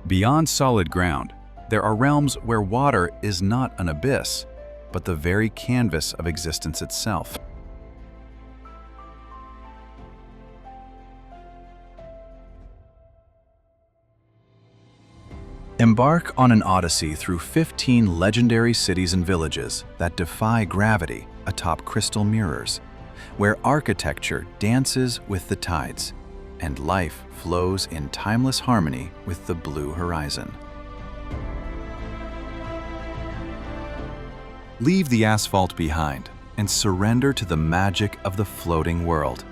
Beyond solid ground, there are realms where water is not an abyss, but the very canvas of existence itself. Embark on an odyssey through 15 legendary cities and villages that defy gravity atop crystal mirrors, where architecture dances with the tides, and life flows in timeless harmony with the blue horizon. Leave the asphalt behind and surrender to the magic of the floating world.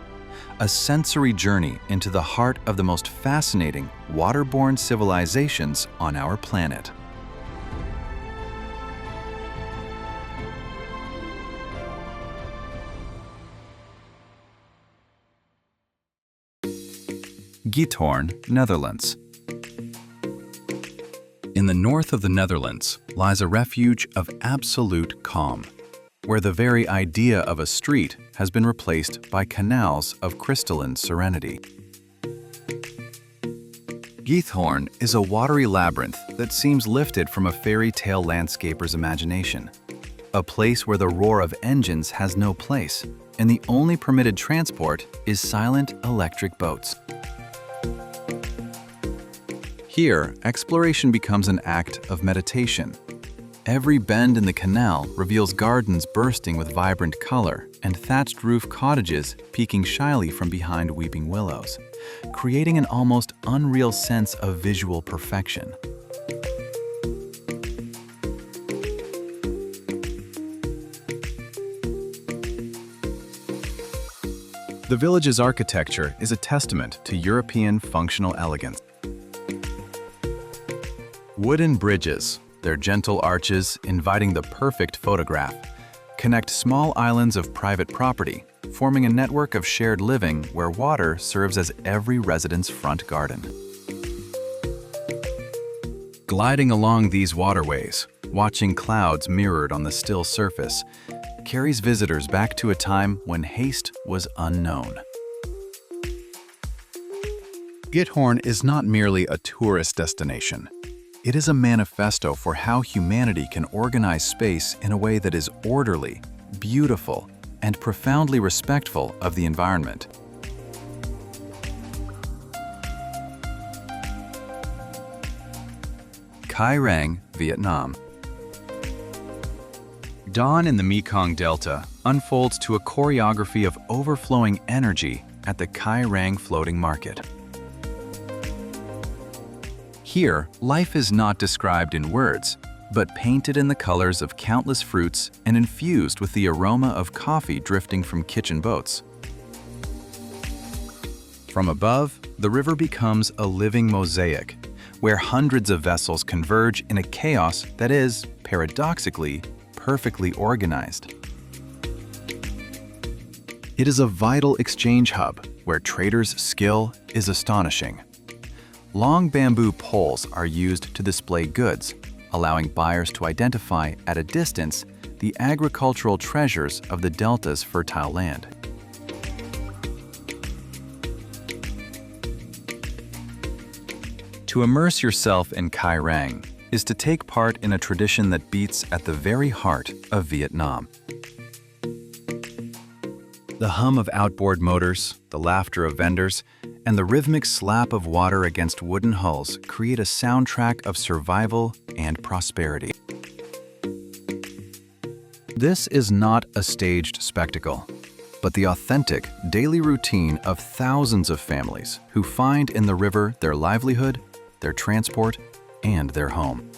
A sensory journey into the heart of the most fascinating waterborne civilizations on our planet. Giethoorn, Netherlands. In the north of the Netherlands lies a refuge of absolute calm, where the very idea of a street has been replaced by canals of crystalline serenity. Giethoorn is a watery labyrinth that seems lifted from a fairy tale landscaper's imagination, a place where the roar of engines has no place, and the only permitted transport is silent electric boats. Here, exploration becomes an act of meditation. Every bend in the canal reveals gardens bursting with vibrant color and thatched roof cottages peeking shyly from behind weeping willows, creating an almost unreal sense of visual perfection. The village's architecture is a testament to European functional elegance. Wooden bridges, their gentle arches inviting the perfect photograph, connect small islands of private property, forming a network of shared living where water serves as every resident's front garden. Gliding along these waterways, watching clouds mirrored on the still surface, carries visitors back to a time when haste was unknown. Giethoorn is not merely a tourist destination. It is a manifesto for how humanity can organize space in a way that is orderly, beautiful, and profoundly respectful of the environment. Cai Rang, Vietnam. Dawn in the Mekong Delta unfolds to a choreography of overflowing energy at the Cai Rang floating market. Here, life is not described in words, but painted in the colors of countless fruits and infused with the aroma of coffee drifting from kitchen boats. From above, the river becomes a living mosaic, where hundreds of vessels converge in a chaos that is, paradoxically, perfectly organized. It is a vital exchange hub where traders' skill is astonishing. Long bamboo poles are used to display goods, allowing buyers to identify at a distance the agricultural treasures of the delta's fertile land. To immerse yourself in Cai Rang is to take part in a tradition that beats at the very heart of Vietnam. The hum of outboard motors, the laughter of vendors, and the rhythmic slap of water against wooden hulls create a soundtrack of survival and prosperity. This is not a staged spectacle, but the authentic daily routine of thousands of families who find in the river their livelihood, their transport, and their home.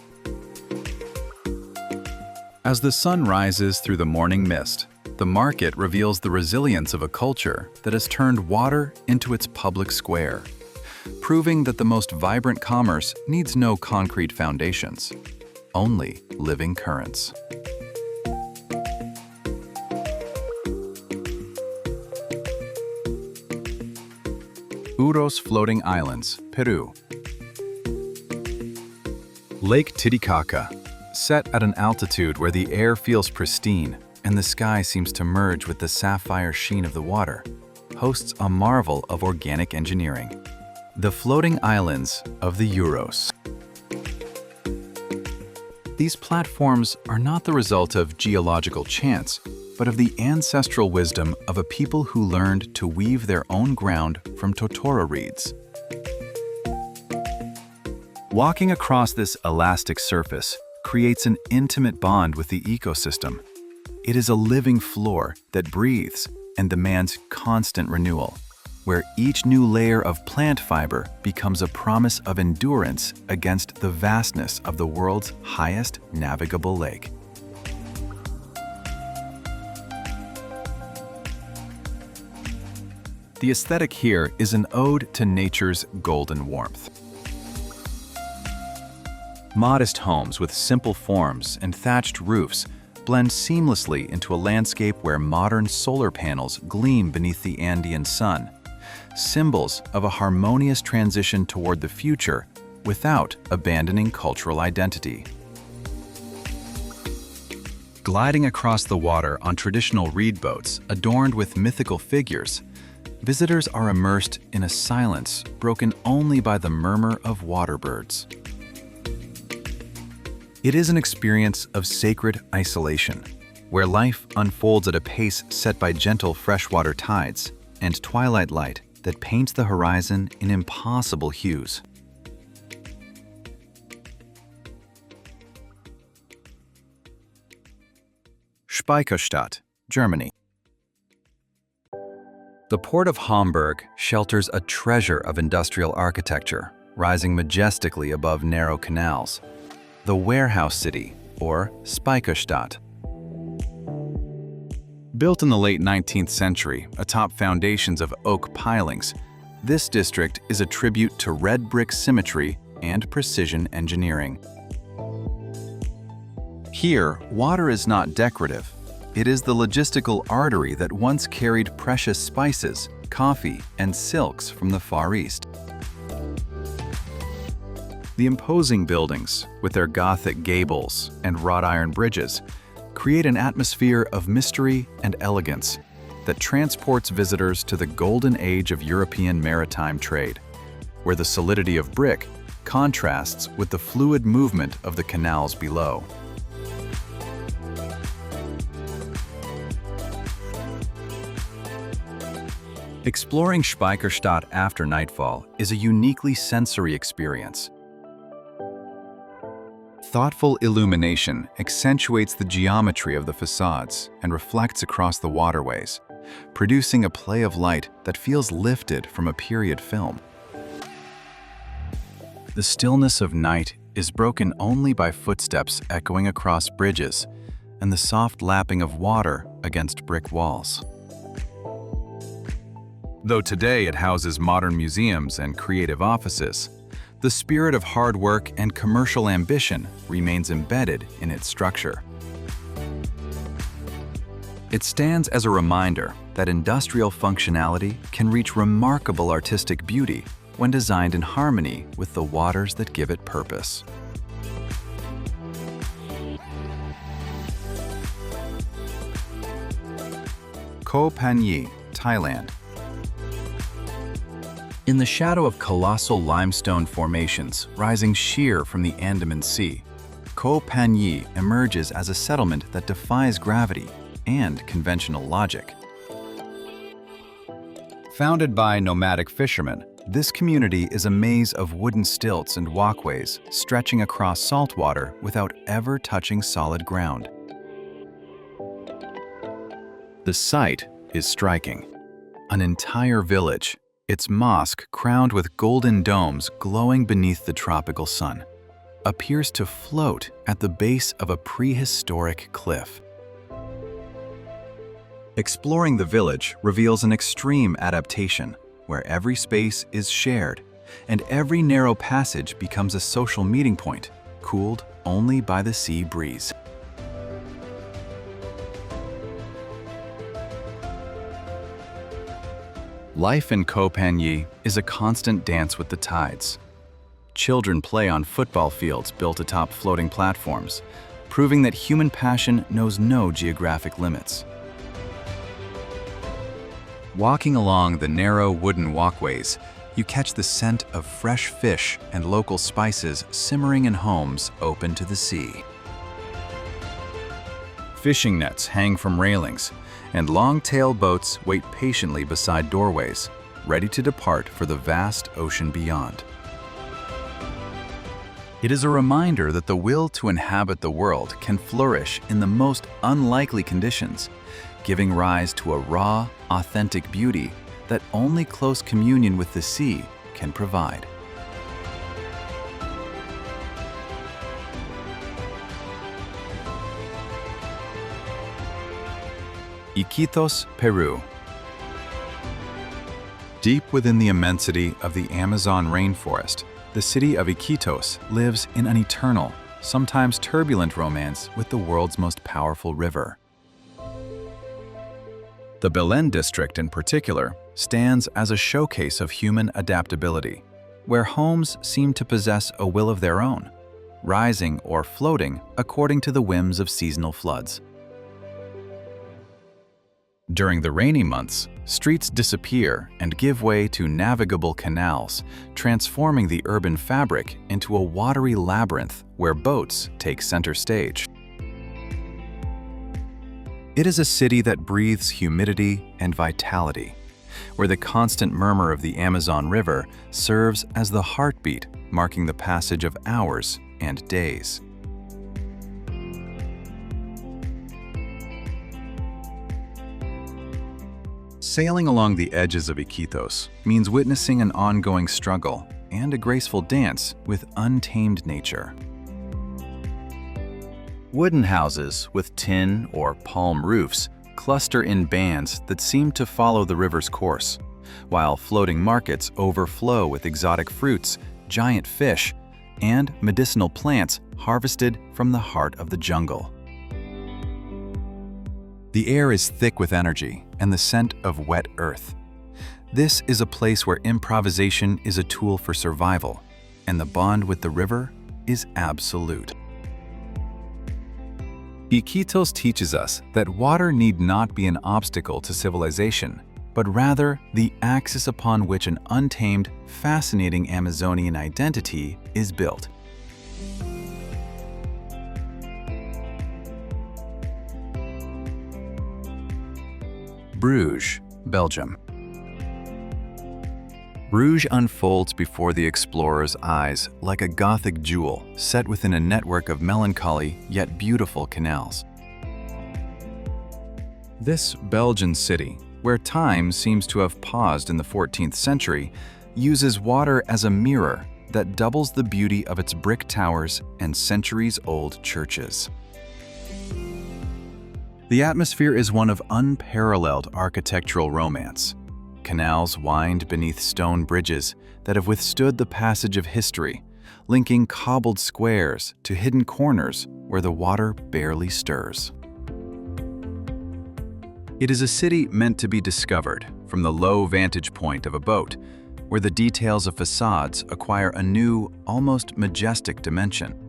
As the sun rises through the morning mist, the market reveals the resilience of a culture that has turned water into its public square, proving that the most vibrant commerce needs no concrete foundations, only living currents. Uros Floating Islands, Peru. Lake Titicaca, set at an altitude where the air feels pristine and the sky seems to merge with the sapphire sheen of the water, hosts a marvel of organic engineering. The floating islands of the Uros. These platforms are not the result of geological chance, but of the ancestral wisdom of a people who learned to weave their own ground from totora reeds. Walking across this elastic surface creates an intimate bond with the ecosystem. It is a living floor that breathes and demands constant renewal, where each new layer of plant fiber becomes a promise of endurance against the vastness of the world's highest navigable lake. The aesthetic here is an ode to nature's golden warmth. Modest homes with simple forms and thatched roofs blend seamlessly into a landscape where modern solar panels gleam beneath the Andean sun, symbols of a harmonious transition toward the future without abandoning cultural identity. Gliding across the water on traditional reed boats adorned with mythical figures, visitors are immersed in a silence broken only by the murmur of waterbirds. It is an experience of sacred isolation, where life unfolds at a pace set by gentle freshwater tides and twilight light that paints the horizon in impossible hues. Speicherstadt, Germany. The port of Hamburg shelters a treasure of industrial architecture, rising majestically above narrow canals. The warehouse city, or Speicherstadt. Built in the late 19th century atop foundations of oak pilings, this district is a tribute to red brick symmetry and precision engineering. Here, water is not decorative. It is the logistical artery that once carried precious spices, coffee, and silks from the Far East. The imposing buildings, with their Gothic gables and wrought iron bridges, create an atmosphere of mystery and elegance that transports visitors to the golden age of European maritime trade, where the solidity of brick contrasts with the fluid movement of the canals below. Exploring Speicherstadt after nightfall is a uniquely sensory experience. Thoughtful illumination accentuates the geometry of the facades and reflects across the waterways, producing a play of light that feels lifted from a period film. The stillness of night is broken only by footsteps echoing across bridges and the soft lapping of water against brick walls. Though today it houses modern museums and creative offices, the spirit of hard work and commercial ambition remains embedded in its structure. It stands as a reminder that industrial functionality can reach remarkable artistic beauty when designed in harmony with the waters that give it purpose. Koh Panyee, Thailand. In the shadow of colossal limestone formations rising sheer from the Andaman Sea, Koh Panyee emerges as a settlement that defies gravity and conventional logic. Founded by nomadic fishermen, this community is a maze of wooden stilts and walkways stretching across saltwater without ever touching solid ground. The sight is striking. An entire village, its mosque crowned with golden domes glowing beneath the tropical sun, appears to float at the base of a prehistoric cliff. Exploring the village reveals an extreme adaptation, where every space is shared, and every narrow passage becomes a social meeting point, cooled only by the sea breeze. Life in Koh Panyee is a constant dance with the tides. Children play on football fields built atop floating platforms, proving that human passion knows no geographic limits. Walking along the narrow wooden walkways, you catch the scent of fresh fish and local spices simmering in homes open to the sea. Fishing nets hang from railings, and long-tail boats wait patiently beside doorways, ready to depart for the vast ocean beyond. It is a reminder that the will to inhabit the world can flourish in the most unlikely conditions, giving rise to a raw, authentic beauty that only close communion with the sea can provide. Iquitos, Peru. Deep within the immensity of the Amazon rainforest, the city of Iquitos lives in an eternal, sometimes turbulent romance with the world's most powerful river. The Belin district in particular stands as a showcase of human adaptability, where homes seem to possess a will of their own, rising or floating according to the whims of seasonal floods. During the rainy months, streets disappear and give way to navigable canals, transforming the urban fabric into a watery labyrinth where boats take center stage. It is a city that breathes humidity and vitality, where the constant murmur of the Amazon River serves as the heartbeat, marking the passage of hours and days. Sailing along the edges of Iquitos means witnessing an ongoing struggle and a graceful dance with untamed nature. Wooden houses with tin or palm roofs cluster in bands that seem to follow the river's course, while floating markets overflow with exotic fruits, giant fish, and medicinal plants harvested from the heart of the jungle. The air is thick with energy and the scent of wet earth. This is a place where improvisation is a tool for survival, and the bond with the river is absolute. Iquitos teaches us that water need not be an obstacle to civilization, but rather the axis upon which an untamed, fascinating Amazonian identity is built. Bruges, Belgium. Bruges unfolds before the explorer's eyes like a Gothic jewel set within a network of melancholy yet beautiful canals. This Belgian city, where time seems to have paused in the 14th century, uses water as a mirror that doubles the beauty of its brick towers and centuries-old churches. The atmosphere is one of unparalleled architectural romance. Canals wind beneath stone bridges that have withstood the passage of history, linking cobbled squares to hidden corners where the water barely stirs. It is a city meant to be discovered from the low vantage point of a boat, where the details of facades acquire a new, almost majestic dimension.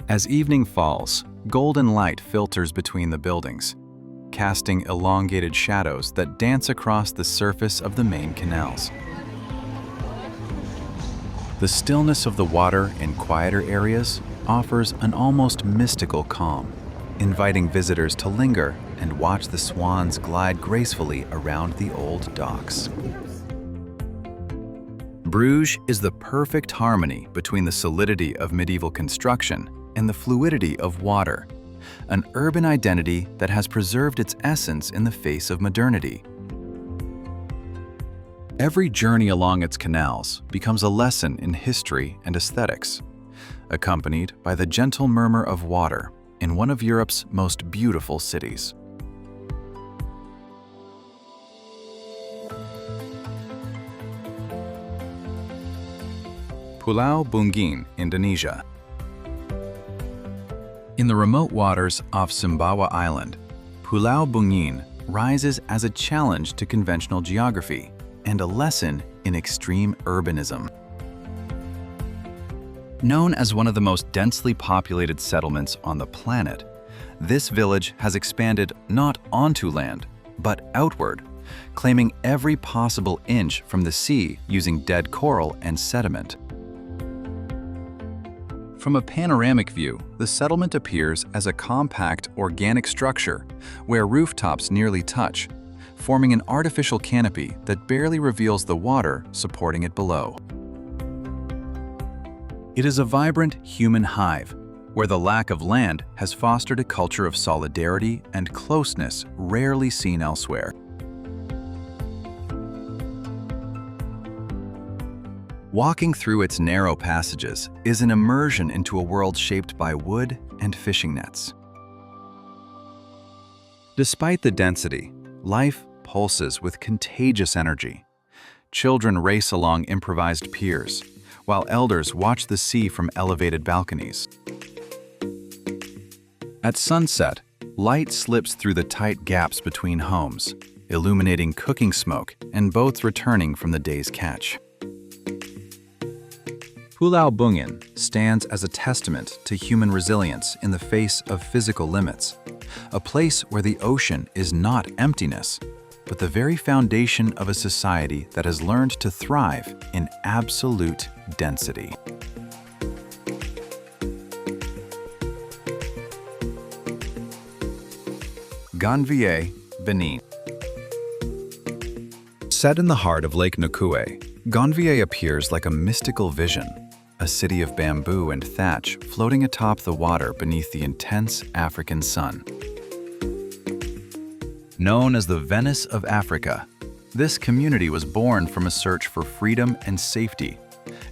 As evening falls, golden light filters between the buildings, casting elongated shadows that dance across the surface of the main canals. The stillness of the water in quieter areas offers an almost mystical calm, inviting visitors to linger and watch the swans glide gracefully around the old docks. Bruges is the perfect harmony between the solidity of medieval construction and the fluidity of water, an urban identity that has preserved its essence in the face of modernity. Every journey along its canals becomes a lesson in history and aesthetics, accompanied by the gentle murmur of water in one of Europe's most beautiful cities. Pulau Bungin, Indonesia. In the remote waters off Sumbawa Island, Pulau Bungin rises as a challenge to conventional geography and a lesson in extreme urbanism. Known as one of the most densely populated settlements on the planet, this village has expanded not onto land, but outward, claiming every possible inch from the sea using dead coral and sediment. From a panoramic view, the settlement appears as a compact, organic structure where rooftops nearly touch, forming an artificial canopy that barely reveals the water supporting it below. It is a vibrant human hive, where the lack of land has fostered a culture of solidarity and closeness rarely seen elsewhere. Walking through its narrow passages is an immersion into a world shaped by wood and fishing nets. Despite the density, life pulses with contagious energy. Children race along improvised piers, while elders watch the sea from elevated balconies. At sunset, light slips through the tight gaps between homes, illuminating cooking smoke and boats returning from the day's catch. Pulau Bungin stands as a testament to human resilience in the face of physical limits, a place where the ocean is not emptiness, but the very foundation of a society that has learned to thrive in absolute density. Ganvie, Benin. Set in the heart of Lake Nukue, Ganvie appears like a mystical vision, a city of bamboo and thatch floating atop the water beneath the intense African sun. Known as the Venice of Africa, this community was born from a search for freedom and safety,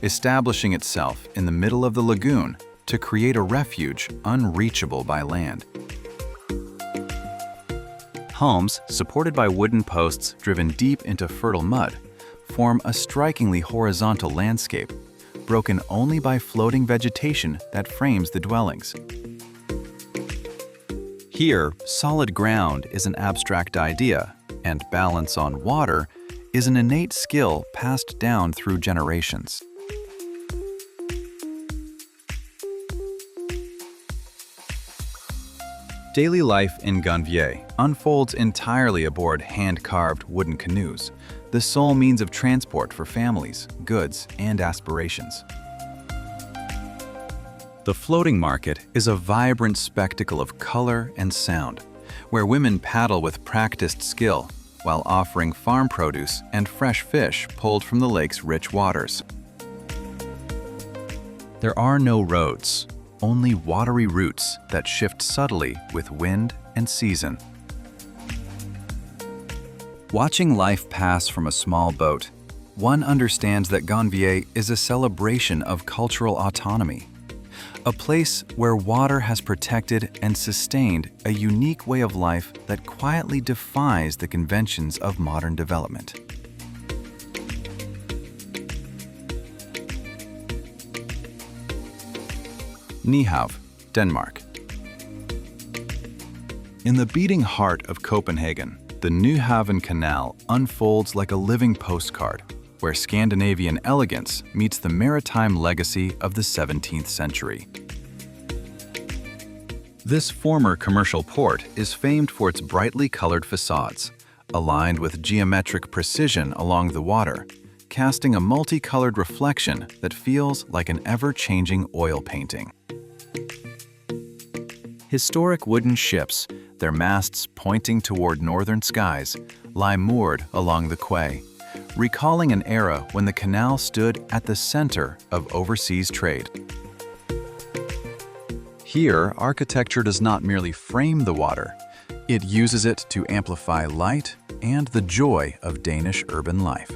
establishing itself in the middle of the lagoon to create a refuge unreachable by land. Homes, supported by wooden posts driven deep into fertile mud, form a strikingly horizontal landscape, broken only by floating vegetation that frames the dwellings. Here, solid ground is an abstract idea, and balance on water is an innate skill passed down through generations. Daily life in Ganvie unfolds entirely aboard hand-carved wooden canoes, the sole means of transport for families, goods, and aspirations. The floating market is a vibrant spectacle of color and sound, where women paddle with practiced skill while offering farm produce and fresh fish pulled from the lake's rich waters. There are no roads, only watery routes that shift subtly with wind and season. Watching life pass from a small boat, one understands that Ganvie is a celebration of cultural autonomy, a place where water has protected and sustained a unique way of life that quietly defies the conventions of modern development. Nyhavn, Denmark. In the beating heart of Copenhagen, the Nyhavn Canal unfolds like a living postcard, where Scandinavian elegance meets the maritime legacy of the 17th century. This former commercial port is famed for its brightly colored facades, aligned with geometric precision along the water, casting a multicolored reflection that feels like an ever-changing oil painting. Historic wooden ships, their masts pointing toward northern skies, lie moored along the quay, recalling an era when the canal stood at the center of overseas trade. Here, architecture does not merely frame the water, it uses it to amplify light and the joy of Danish urban life.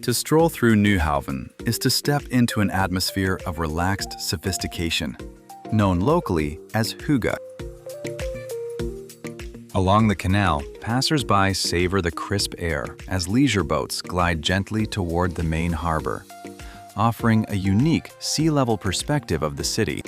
To stroll through Nyhavn is to step into an atmosphere of relaxed sophistication, known locally as hygge. Along the canal, passers-by savor the crisp air as leisure boats glide gently toward the main harbor, offering a unique sea-level perspective of the city.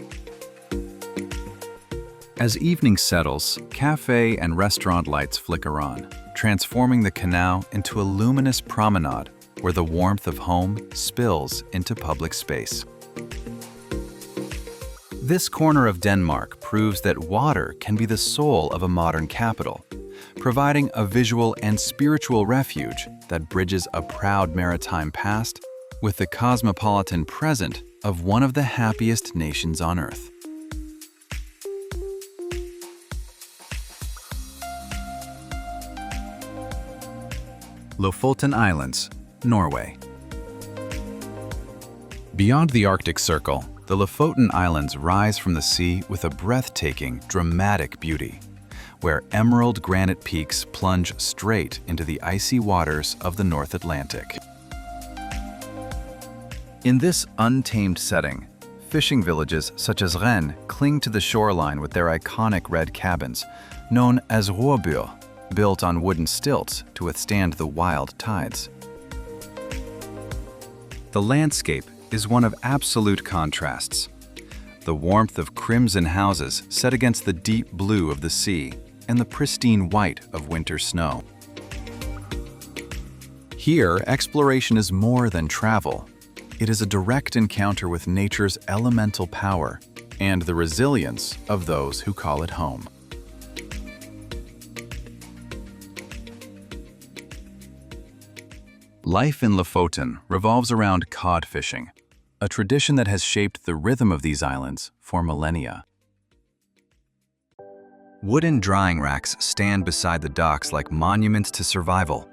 As evening settles, cafe and restaurant lights flicker on, transforming the canal into a luminous promenade where the warmth of home spills into public space. This corner of Denmark proves that water can be the soul of a modern capital, providing a visual and spiritual refuge that bridges a proud maritime past with the cosmopolitan present of one of the happiest nations on Earth. Lofoten Islands, Norway. Beyond the Arctic Circle, the Lofoten Islands rise from the sea with a breathtaking, dramatic beauty, where emerald granite peaks plunge straight into the icy waters of the North Atlantic. In this untamed setting, fishing villages such as Rennes cling to the shoreline with their iconic red cabins, known as robuur, built on wooden stilts to withstand the wild tides. The landscape is one of absolute contrasts. The warmth of crimson houses set against the deep blue of the sea and the pristine white of winter snow. Here, exploration is more than travel. It is a direct encounter with nature's elemental power and the resilience of those who call it home. Life in Lofoten revolves around cod fishing, a tradition that has shaped the rhythm of these islands for millennia. Wooden drying racks stand beside the docks like monuments to survival,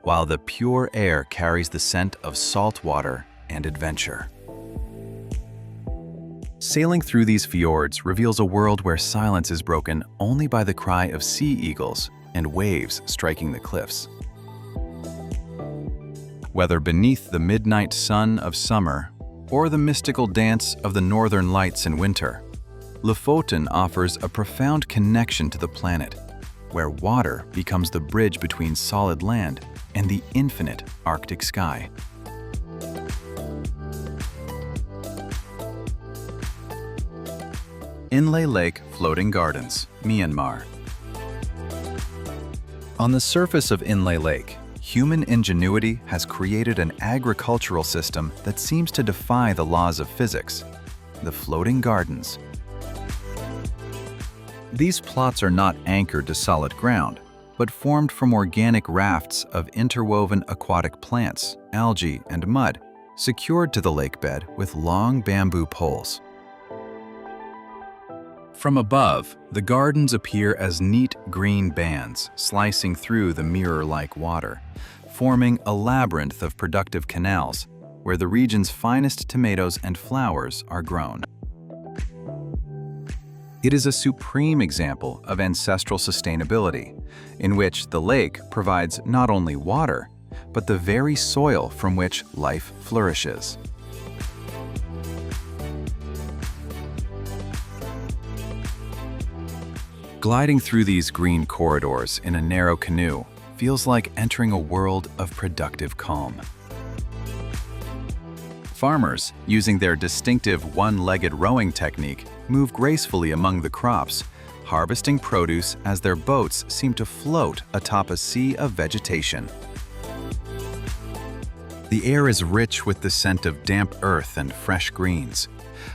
while the pure air carries the scent of salt water and adventure. Sailing through these fjords reveals a world where silence is broken only by the cry of sea eagles and waves striking the cliffs. Whether beneath the midnight sun of summer or the mystical dance of the northern lights in winter, Lofoten offers a profound connection to the planet, where water becomes the bridge between solid land and the infinite Arctic sky. Inle Lake Floating Gardens, Myanmar. On the surface of Inle Lake, human ingenuity has created an agricultural system that seems to defy the laws of physics: the floating gardens. These plots are not anchored to solid ground, but formed from organic rafts of interwoven aquatic plants, algae, and mud, secured to the lake bed with long bamboo poles. From above, the gardens appear as neat green bands slicing through the mirror-like water, forming a labyrinth of productive canals where the region's finest tomatoes and flowers are grown. It is a supreme example of ancestral sustainability, in which the lake provides not only water, but the very soil from which life flourishes. Gliding through these green corridors in a narrow canoe feels like entering a world of productive calm. Farmers, using their distinctive one-legged rowing technique, move gracefully among the crops, harvesting produce as their boats seem to float atop a sea of vegetation. The air is rich with the scent of damp earth and fresh greens,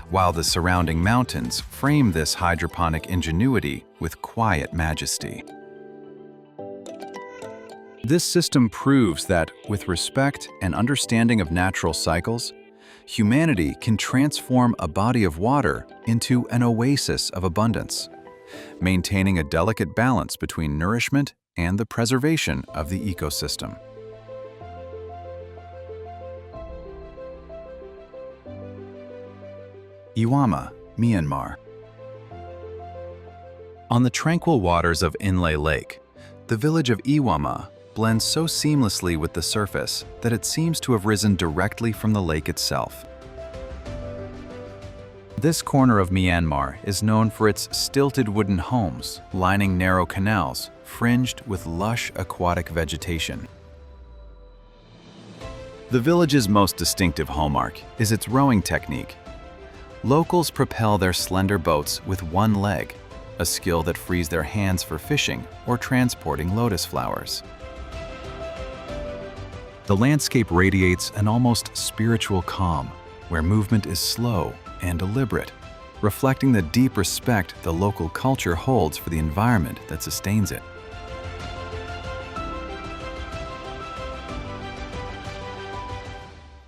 while the surrounding mountains frame this hydroponic ingenuity with quiet majesty. This system proves that, with respect and understanding of natural cycles, humanity can transform a body of water into an oasis of abundance, maintaining a delicate balance between nourishment and the preservation of the ecosystem. Ywama, Myanmar. On the tranquil waters of Inle Lake, the village of Ywama blends so seamlessly with the surface that it seems to have risen directly from the lake itself. This corner of Myanmar is known for its stilted wooden homes lining narrow canals fringed with lush aquatic vegetation. The village's most distinctive hallmark is its rowing technique. Locals propel their slender boats with one leg, a skill that frees their hands for fishing or transporting lotus flowers. The landscape radiates an almost spiritual calm, where movement is slow and deliberate, reflecting the deep respect the local culture holds for the environment that sustains it.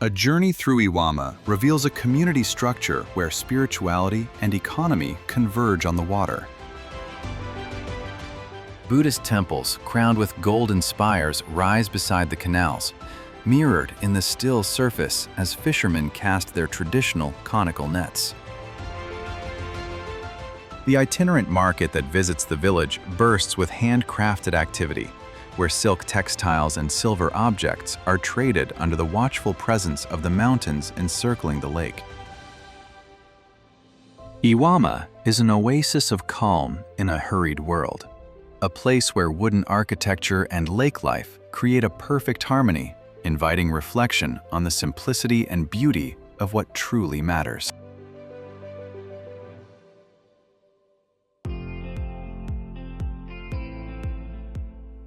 A journey through Ywama reveals a community structure where spirituality and economy converge on the water. Buddhist temples crowned with golden spires rise beside the canals, mirrored in the still surface as fishermen cast their traditional conical nets. The itinerant market that visits the village bursts with handcrafted activity, where silk textiles and silver objects are traded under the watchful presence of the mountains encircling the lake. Ywama is an oasis of calm in a hurried world, a place where wooden architecture and lake life create a perfect harmony, inviting reflection on the simplicity and beauty of what truly matters.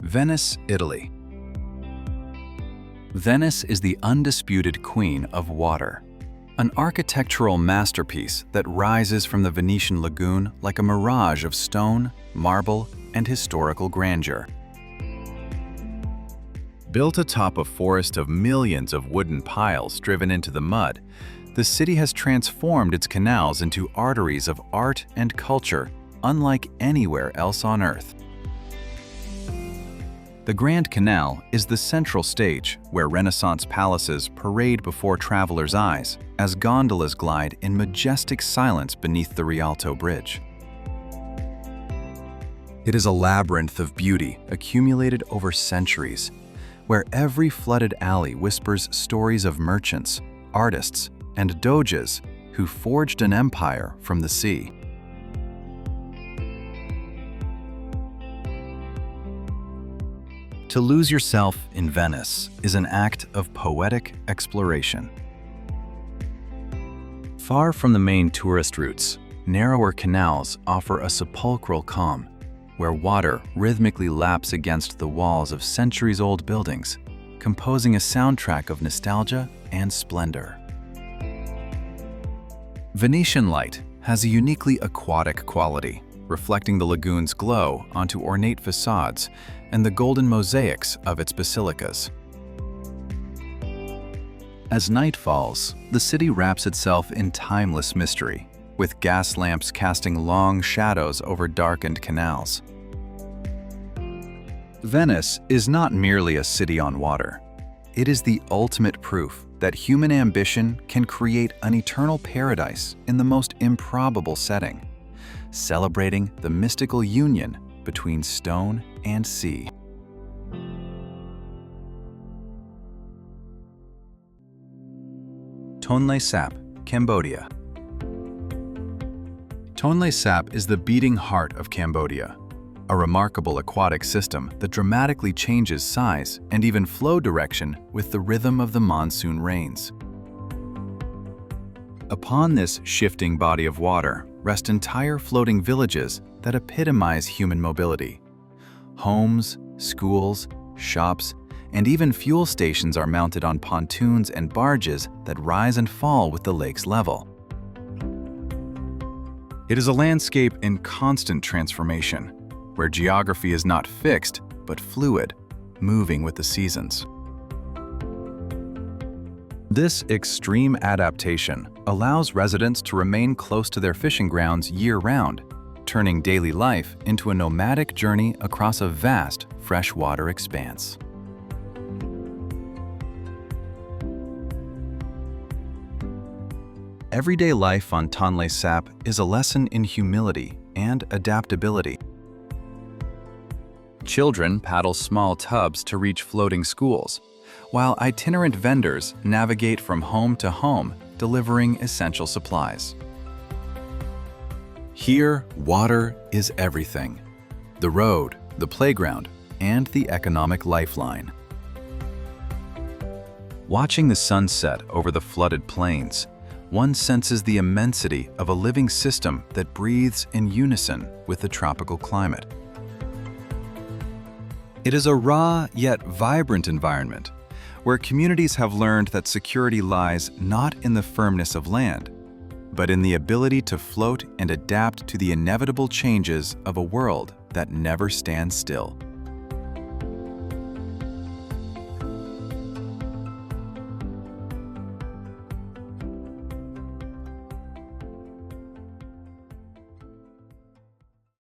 Venice, Italy. Venice is the undisputed queen of water, an architectural masterpiece that rises from the Venetian lagoon like a mirage of stone, marble, and historical grandeur. Built atop a forest of millions of wooden piles driven into the mud, the city has transformed its canals into arteries of art and culture unlike anywhere else on Earth. The Grand Canal is the central stage where Renaissance palaces parade before travelers' eyes as gondolas glide in majestic silence beneath the Rialto Bridge. It is a labyrinth of beauty accumulated over centuries, where every flooded alley whispers stories of merchants, artists, and doges who forged an empire from the sea. To lose yourself in Venice is an act of poetic exploration. Far from the main tourist routes, narrower canals offer a sepulchral calm, where water rhythmically laps against the walls of centuries-old buildings, composing a soundtrack of nostalgia and splendor. Venetian light has a uniquely aquatic quality, reflecting the lagoon's glow onto ornate facades and the golden mosaics of its basilicas. As night falls, the city wraps itself in timeless mystery, with gas lamps casting long shadows over darkened canals. Venice is not merely a city on water. It is the ultimate proof that human ambition can create an eternal paradise in the most improbable setting, celebrating the mystical union between stone and sea. Tonle Sap, Cambodia. Tonle Sap is the beating heart of Cambodia, a remarkable aquatic system that dramatically changes size and even flow direction with the rhythm of the monsoon rains. Upon this shifting body of water rest entire floating villages that epitomize human mobility. Homes, schools, shops, and even fuel stations are mounted on pontoons and barges that rise and fall with the lake's level. It is a landscape in constant transformation, where geography is not fixed but fluid, moving with the seasons. This extreme adaptation allows residents to remain close to their fishing grounds year-round, turning daily life into a nomadic journey across a vast freshwater expanse. Everyday life on Tonle Sap is a lesson in humility and adaptability. Children paddle small tubs to reach floating schools, while itinerant vendors navigate from home to home, delivering essential supplies. Here, water is everything: the road, the playground, and the economic lifeline. Watching the sunset over the flooded plains, one senses the immensity of a living system that breathes in unison with the tropical climate. It is a raw yet vibrant environment, where communities have learned that security lies not in the firmness of land, but in the ability to float and adapt to the inevitable changes of a world that never stands still.